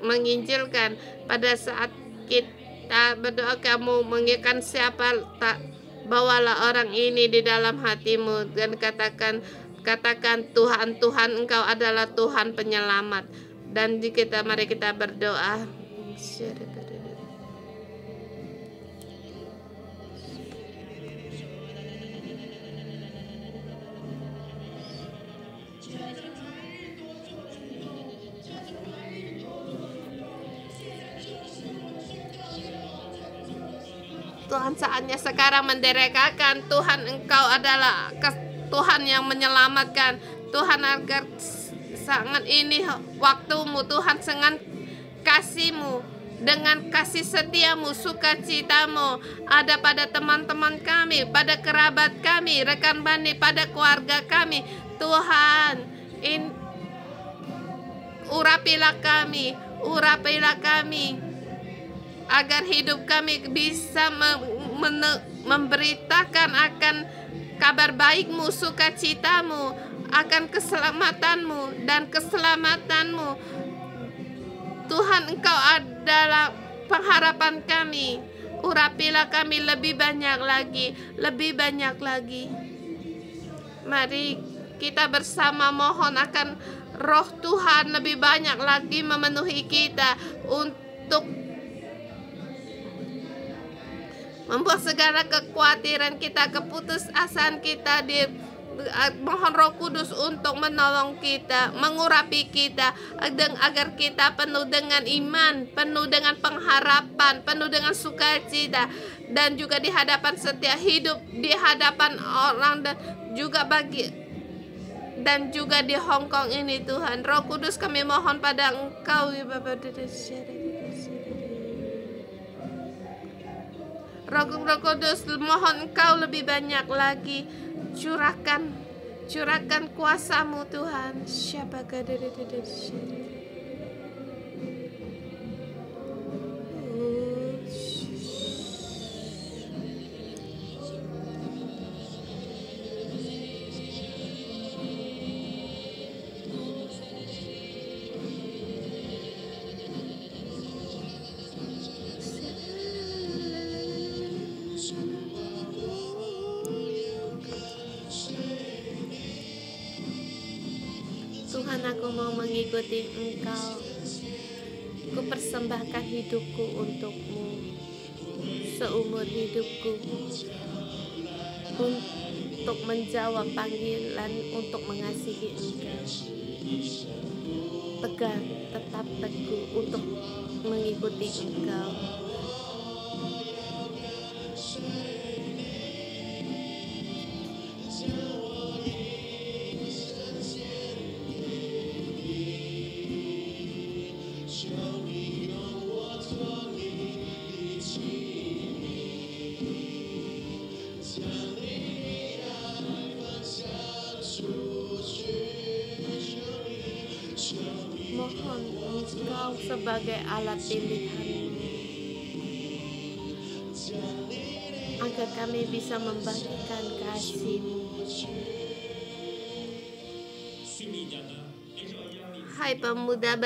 menginjilkan. Pada saat kita berdoa, kamu mengingatkan siapa, tak bawalah orang ini di dalam hatimu dan katakan Tuhan, Tuhan, Engkau adalah Tuhan penyelamat. Dan mari kita berdoa. Tuhan, saatnya sekarang mendeklarasikan Tuhan, Engkau adalah Tuhan yang menyelamatkan. Tuhan, agar sangat ini waktumu Tuhan, dengan kasih-Mu, dengan kasih setiamu, sukacitamu ada pada teman-teman kami, pada kerabat kami, rekan bani, pada keluarga kami. Tuhan, urapilah kami agar hidup kami bisa memberitakan akan kabar baik-Mu, sukacitamu, akan keselamatanmu dan keselamatanmu. Tuhan, Engkau adalah pengharapan kami. Urapilah kami lebih banyak lagi. Mari kita bersama mohon akan Roh Tuhan lebih banyak lagi memenuhi kita untuk membuat segala kekhawatiran kita, keputusasaan kita, mohon Roh Kudus untuk menolong kita, mengurapi kita, agar kita penuh dengan iman, penuh dengan pengharapan, penuh dengan sukacita, dan juga di hadapan setiap hidup, di hadapan orang, dan juga di Hong Kong ini. Tuhan, Roh Kudus, kami mohon pada Engkau, ya Bapa. Roh Kudus, mohon Engkau lebih banyak lagi curahkan kuasa-Mu Tuhan. mau mengikuti Engkau. Ku persembahkan hidupku untuk-Mu seumur hidupku, untuk menjawab panggilan untuk mengasihi Engkau. Tegar, tetap teguh untuk mengikuti Engkau. Mohon Engkau sebagai alat pilihan-Mu, agar kami bisa membagikan kasih-Mu. Hai pemuda,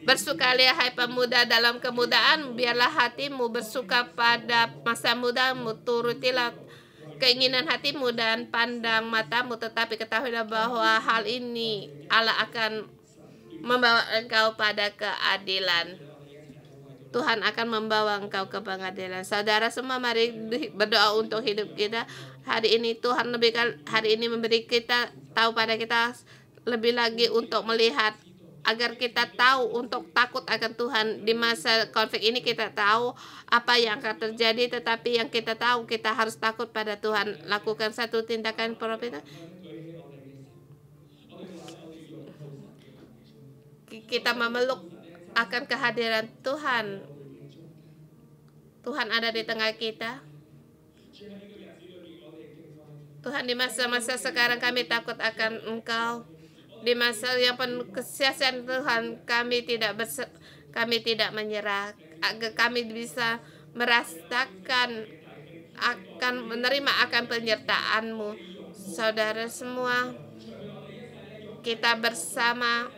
bersukalilah hai pemuda dalam kemudaan, biarlah hatimu bersuka pada masa mudamu, turutilah keinginan hatimu dan pandang matamu, tetapi ketahuilah bahwa hal ini Allah akan membawa engkau pada keadilan. Tuhan akan membawa engkau ke pengadilan. Saudara semua, mari berdoa untuk hidup kita. Hari ini Tuhan hari ini memberi kita tahu pada kita lebih lagi untuk melihat, agar kita tahu untuk takut akan Tuhan. Di masa konflik ini kita tahu apa yang akan terjadi, tetapi yang kita tahu kita harus takut pada Tuhan. Lakukan satu tindakan profesional. Kita memeluk akan kehadiran Tuhan. Tuhan ada di tengah kita. Tuhan, di masa-masa sekarang kami takut akan Engkau. Di masa yang penuh kesia-siaan Tuhan, kami tidak menyerah, agar kami bisa merasakan akan menerima akan penyertaan-Mu. Saudara semua, kita bersama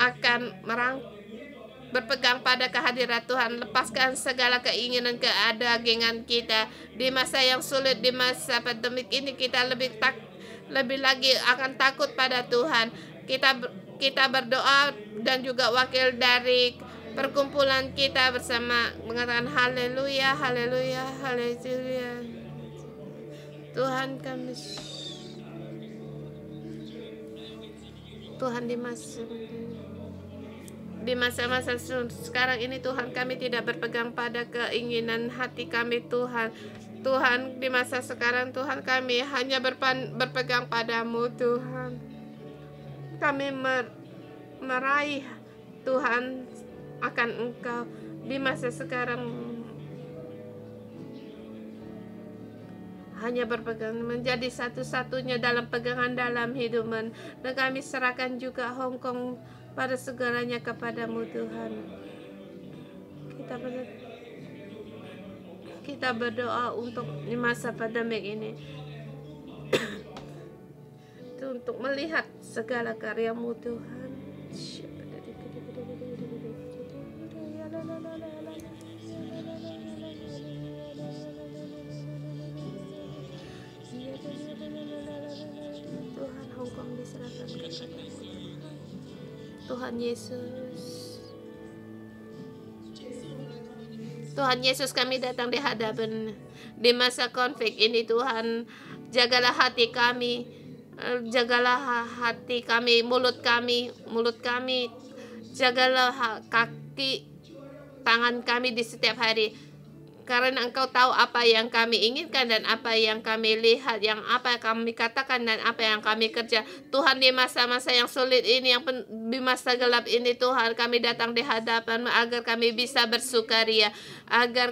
akan berpegang pada kehadiran Tuhan. Lepaskan segala keinginan kedagingan kita. Di masa yang sulit, di masa pandemik ini, kita lebih lagi akan takut pada Tuhan. Kita berdoa, dan juga wakil dari perkumpulan kita bersama mengatakan haleluya, haleluya, haleluya. Tuhan kami, Tuhan, di masa-masa sekarang ini Tuhan, kami tidak berpegang pada keinginan hati kami Tuhan. Tuhan, di masa sekarang Tuhan, kami hanya berpegang padamu Tuhan. Kami meraih Tuhan akan Engkau di masa sekarang. Hanya berpegang menjadi satu-satunya dalam pegangan dalam hidup. Dan kami serahkan juga Hong Kong pada segalanya kepadamu Tuhan. Kita berdoa untuk di masa pandemik ini untuk melihat segala karya-Mu Tuhan. Tuhan, Hong Kong diserahkan kepadamu Tuhan Yesus. Tuhan Yesus, kami datang di hadapan di masa konflik ini Tuhan. Jagalah hati kami, mulut kami, jagalah kaki, tangan kami di setiap hari. Karena Engkau tahu apa yang kami inginkan dan apa yang kami lihat, yang apa yang kami katakan dan apa yang kami kerja. Tuhan, di masa-masa yang sulit ini, di masa gelap ini Tuhan, kami datang di hadapan agar kami bisa bersukaria, agar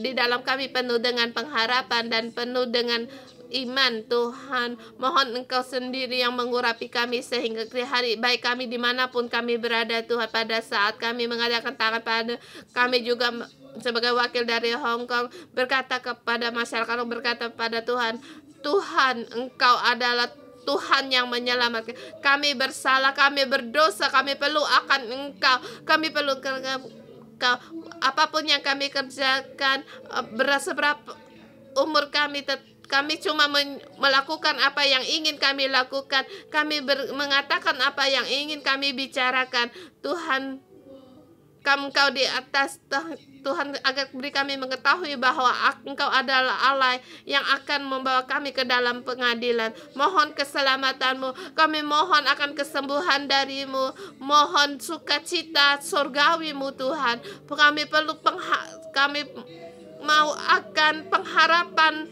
di dalam kami penuh dengan pengharapan dan penuh dengan iman Tuhan. Mohon Engkau sendiri yang mengurapi kami sehingga hari baik kami dimanapun kami berada Tuhan. Pada saat kami mengadakan tangan pada kami juga sebagai wakil dari Hong Kong berkata kepada masyarakat, berkata pada Tuhan, Tuhan, Engkau adalah Tuhan yang menyelamatkan. Kami bersalah, kami berdosa, kami perlu akan Engkau, kami perlu Engkau. Apapun yang kami kerjakan, berapa umur kami Kami cuma melakukan apa yang ingin kami lakukan. Kami mengatakan apa yang ingin kami bicarakan. Tuhan, Engkau di atas. Tuhan, agar beri kami mengetahui bahwa Engkau adalah Allah yang akan membawa kami ke dalam pengadilan. Mohon keselamatan-Mu. Kami mohon akan kesembuhan dari-Mu. Mohon sukacita surgawi-Mu, Tuhan. Kami perlu kami mau akan pengharapan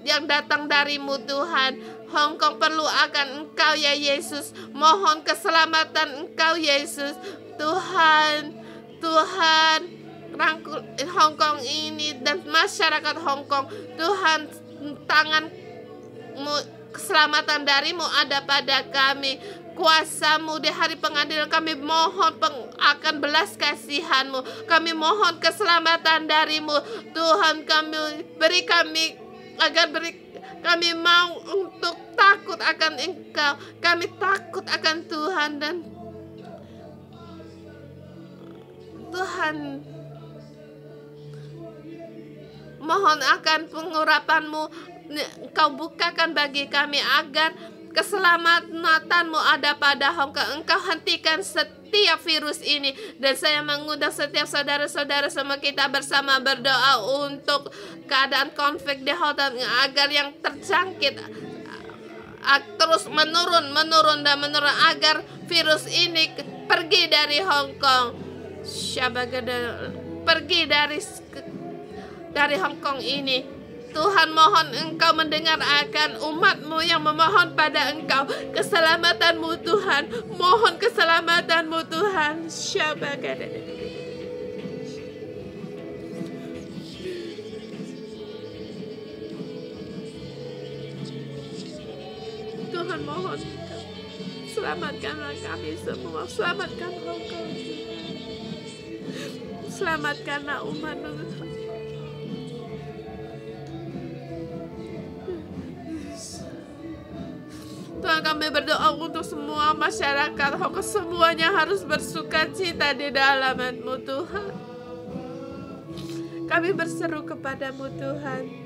yang datang dari-Mu, Tuhan. Hong Kong perlu akan Engkau, ya Yesus. Mohon keselamatan Engkau, Yesus. Tuhan, rangkul Hong Kong ini dan masyarakat Hong Kong. Tuhan, tangan-Mu, keselamatan dari-Mu ada pada kami. Kuasa-Mu di hari pengadilan, kami mohon akan belas kasihan-Mu. Kami mohon keselamatan dari-Mu. Tuhan, kami mau untuk takut akan Engkau. Kami takut akan Tuhan, dan Tuhan, mohon akan pengurapan-Mu. Engkau bukakan bagi kami agar keselamatan-Mu ada pada Hong Kong. Engkau hentikan setiap virus ini. Dan saya mengundang setiap saudara-saudara semua kita bersama berdoa untuk keadaan konflik di Hong Kong, agar yang terjangkit terus menurun agar virus ini pergi dari Hong Kong. Pergi dari Hong Kong ini. Tuhan, mohon Engkau mendengar akan umat-Mu yang memohon pada Engkau. Keselamatan-Mu, Tuhan. Mohon keselamatan-Mu, Tuhan. Tuhan, mohon selamatkanlah kami semua. Selamatkan Hong Kong. Selamatkanlah umat-Mu. Tuhan, kami berdoa untuk semua masyarakat Hong Kong. Semuanya harus bersukacita di dalam-Mu, Tuhan. Kami berseru kepada-Mu, Tuhan.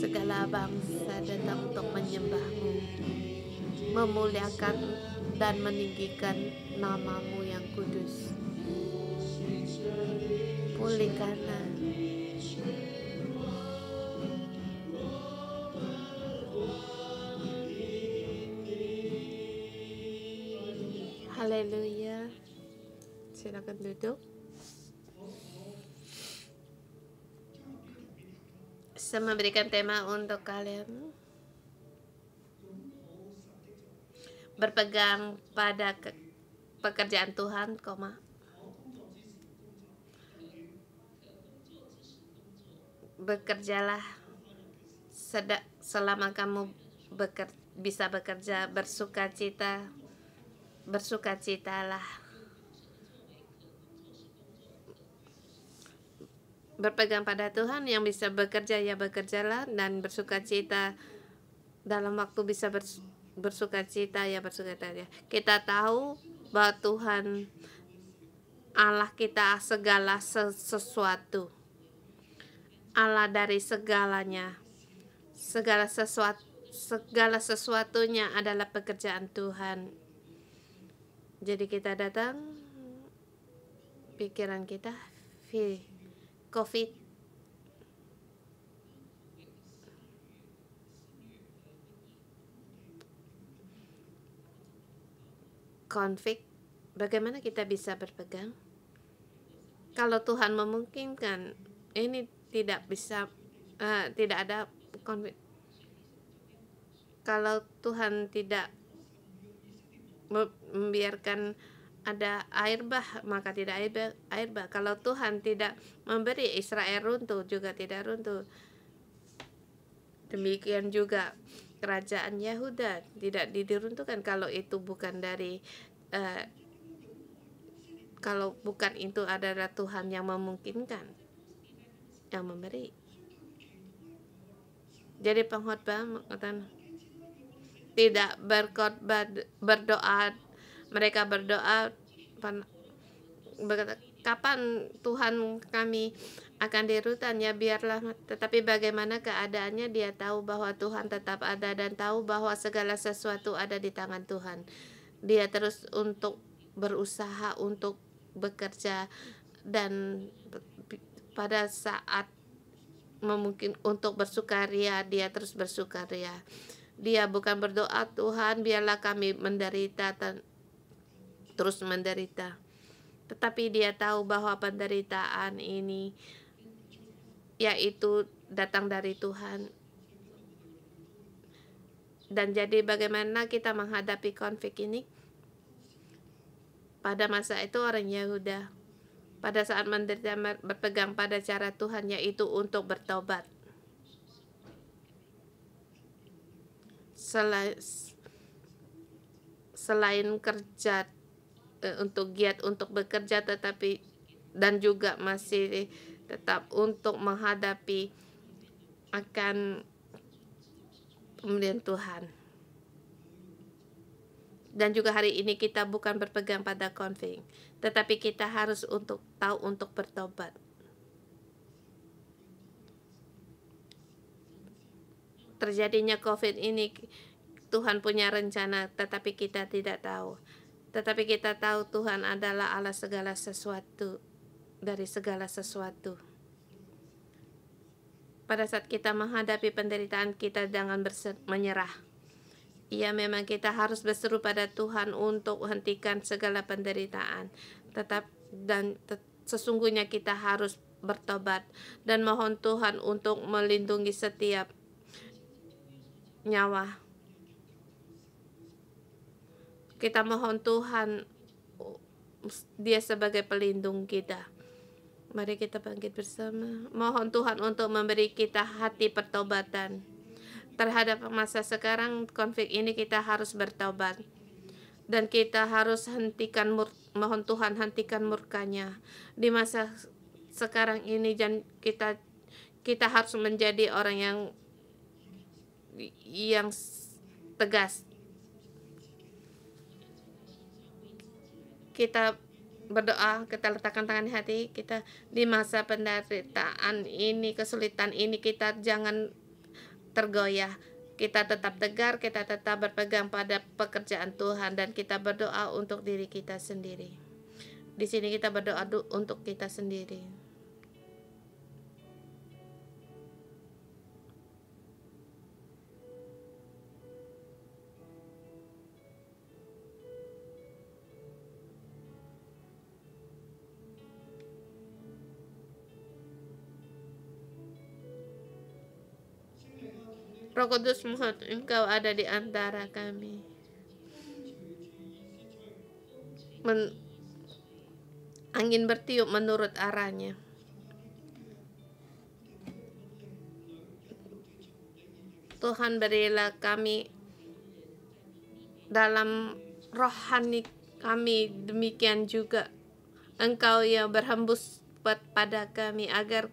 Segala bangsa datang untuk menyembah-Mu, memuliakan dan meninggikan nama-Mu yang kudus. Pulihkanlah haleluya. Silakan duduk. Saya memberikan tema untuk kalian. Berpegang pada pekerjaan Tuhan, bekerjalah selama kamu bisa bekerja, bersukacitalah. Berpegang pada Tuhan, yang bisa bekerja ya bekerjalah, dan bersukacita dalam waktu bisa bersukacita ya bersukacita ya. Kita tahu bahwa Tuhan Allah kita segala sesuatu, Allah dari segalanya, segala sesuatunya adalah pekerjaan Tuhan. Jadi kita datang, pikiran kita COVID, konflik, bagaimana kita bisa berpegang? Kalau Tuhan memungkinkan, ini tidak bisa, tidak ada konflik. Kalau Tuhan tidak membiarkan ada air bah, maka tidak air bah. Kalau Tuhan tidak memberi Israel runtuh, juga tidak runtuh. Demikian juga kerajaan Yehuda tidak diruntuhkan kalau itu bukan dari Kalau bukan itu adalah Tuhan yang memungkinkan, yang memberi. Jadi pengkhotbah mengatakan tidak berkhotbah, berdoa. Mereka berdoa berkata, kapan Tuhan kami akan di rutan, ya biarlah. Tetapi bagaimana keadaannya, dia tahu bahwa Tuhan tetap ada dan tahu bahwa segala sesuatu ada di tangan Tuhan. Dia terus untuk berusaha untuk bekerja, dan pada saat memungkin untuk bersukaria, dia terus bersukaria. Dia bukan berdoa, Tuhan biarlah kami menderita terus menderita, tetapi dia tahu bahwa penderitaan ini yaitu datang dari Tuhan. Dan jadi bagaimana kita menghadapi konflik ini? Pada masa itu orang Yehuda pada saat menderita berpegang pada cara Tuhan, yaitu untuk bertobat. Selain kerja untuk giat untuk bekerja, tetapi dan juga masih tetap untuk menghadapi akan pemberian Tuhan. Dan juga hari ini kita bukan berpegang pada konflik, tetapi kita harus untuk tahu untuk bertobat. Terjadinya COVID ini, Tuhan punya rencana, tetapi kita tidak tahu. Tetapi kita tahu Tuhan adalah Allah segala sesuatu, dari segala sesuatu. Pada saat kita menghadapi penderitaan, kita jangan menyerah. Ya, memang kita harus berseru pada Tuhan untuk hentikan segala penderitaan. Sesungguhnya kita harus bertobat dan mohon Tuhan untuk melindungi setiap nyawa. Kita mohon Tuhan, Dia sebagai pelindung kita. Mari kita bangkit bersama. Mohon Tuhan untuk memberi kita hati pertobatan. Terhadap masa sekarang konflik ini kita harus bertobat. Dan kita harus mohon Tuhan hentikan murkanya. Di masa sekarang ini, dan kita harus menjadi orang yang tegas. Kita berdoa, kita letakkan tangan di hati kita. Di masa penderitaan ini, kesulitan ini, kita jangan tergoyah. Kita tetap tegar, kita tetap berpegang pada pekerjaan Tuhan, dan kita berdoa untuk diri kita sendiri. Di sini kita berdoa untuk kita sendiri. Roh Kudus, mohon Engkau ada di antara kami. Angin bertiup menurut arahnya. Tuhan, berilah kami dalam rohani kami, demikian juga Engkau yang berhembus pada kami, agar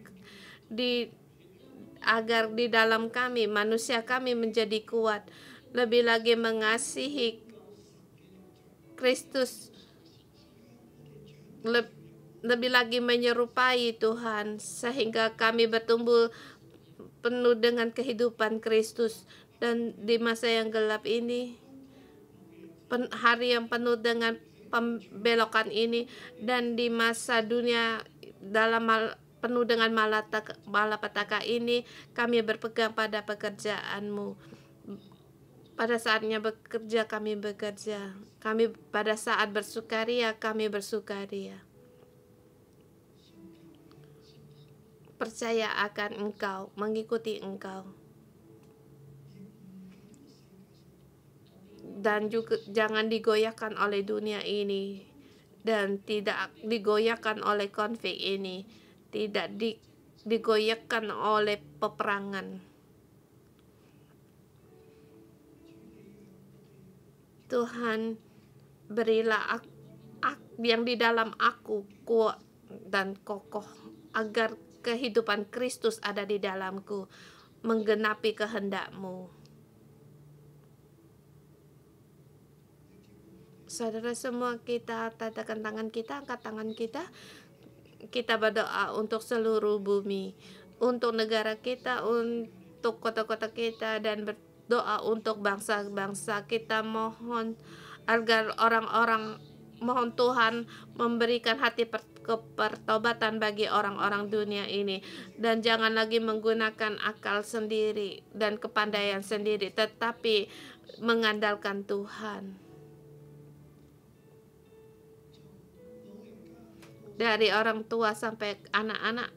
di dalam kami, manusia kami menjadi kuat, lebih lagi mengasihi Kristus, lebih lagi menyerupai Tuhan, sehingga kami bertumbuh penuh dengan kehidupan Kristus. Dan di masa yang gelap ini, hari yang penuh dengan pembelokan ini, dan di masa dunia penuh dengan malapetaka ini, kami berpegang pada pekerjaan-Mu. Pada saatnya bekerja, kami bekerja. Kami pada saat bersukaria, kami bersukaria. Percaya akan Engkau, mengikuti Engkau. Dan juga jangan digoyahkan oleh dunia ini, dan tidak digoyahkan oleh konflik ini, tidak digoyahkan oleh peperangan. Tuhan, berilah yang di dalam aku kuat dan kokoh, agar kehidupan Kristus ada di dalamku, menggenapi kehendak-Mu. Saudara semua, kita tatakan tangan kita, angkat tangan kita. Kita berdoa untuk seluruh bumi, untuk negara kita, untuk kota-kota kita, dan berdoa untuk bangsa-bangsa. Kita mohon agar mohon Tuhan memberikan hati kepertobatan bagi orang-orang dunia ini, dan jangan lagi menggunakan akal sendiri dan kepandaian sendiri, tetapi mengandalkan Tuhan. Dari orang tua sampai anak-anak,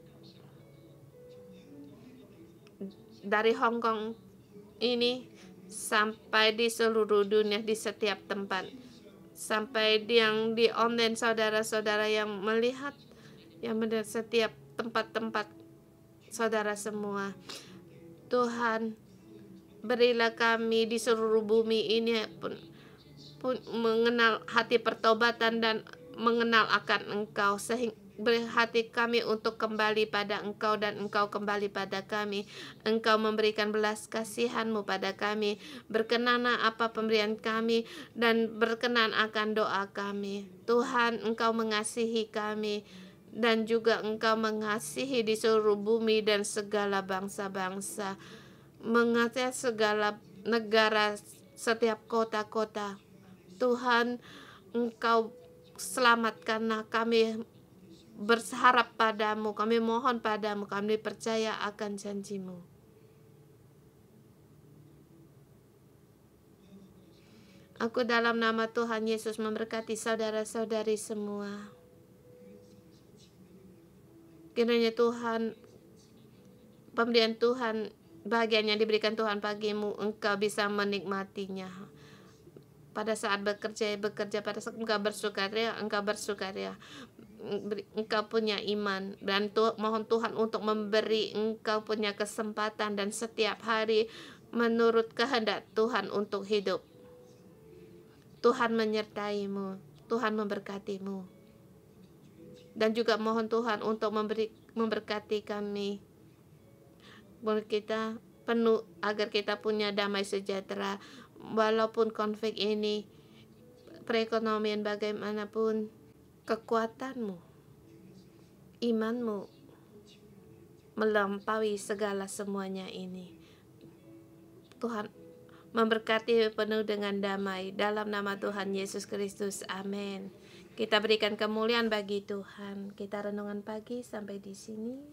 dari Hong Kong ini sampai di seluruh dunia, di setiap tempat, sampai yang di online, saudara-saudara yang melihat setiap tempat-tempat saudara semua. Tuhan, berilah kami di seluruh bumi ini pun mengenal hati pertobatan dan mengenal akan Engkau, sehingga beri hati kami untuk kembali pada Engkau dan Engkau kembali pada kami. Engkau memberikan belas kasihan-Mu pada kami, berkenanlah apa pemberian kami, dan berkenan akan doa kami. Tuhan, Engkau mengasihi kami, dan juga Engkau mengasihi di seluruh bumi dan segala bangsa-bangsa, mengasihi segala negara, setiap kota-kota. Tuhan, Engkau selamatkanlah kami, berharap padamu, kami mohon padamu, kami percaya akan janji-Mu. Aku dalam nama Tuhan Yesus memberkati saudara-saudari semua. Kiranya Tuhan, pemberian Tuhan, bagian yang diberikan Tuhan bagimu, engkau bisa menikmatinya. Pada saat bekerja, pada saat engkau bersukaria, engkau punya iman, dan mohon Tuhan untuk memberi engkau punya kesempatan dan setiap hari menurut kehendak Tuhan untuk hidup. Tuhan menyertaimu, Tuhan memberkatimu, dan juga mohon Tuhan untuk memberkati kami, kita penuh, agar kita punya damai sejahtera walaupun konflik ini, perekonomian bagaimanapun. Kekuatanmu, imanmu melampaui segala semuanya ini. Tuhan memberkati penuh dengan damai dalam nama Tuhan Yesus Kristus. Amin. Kita berikan kemuliaan bagi Tuhan. Kita renungan pagi sampai di sini.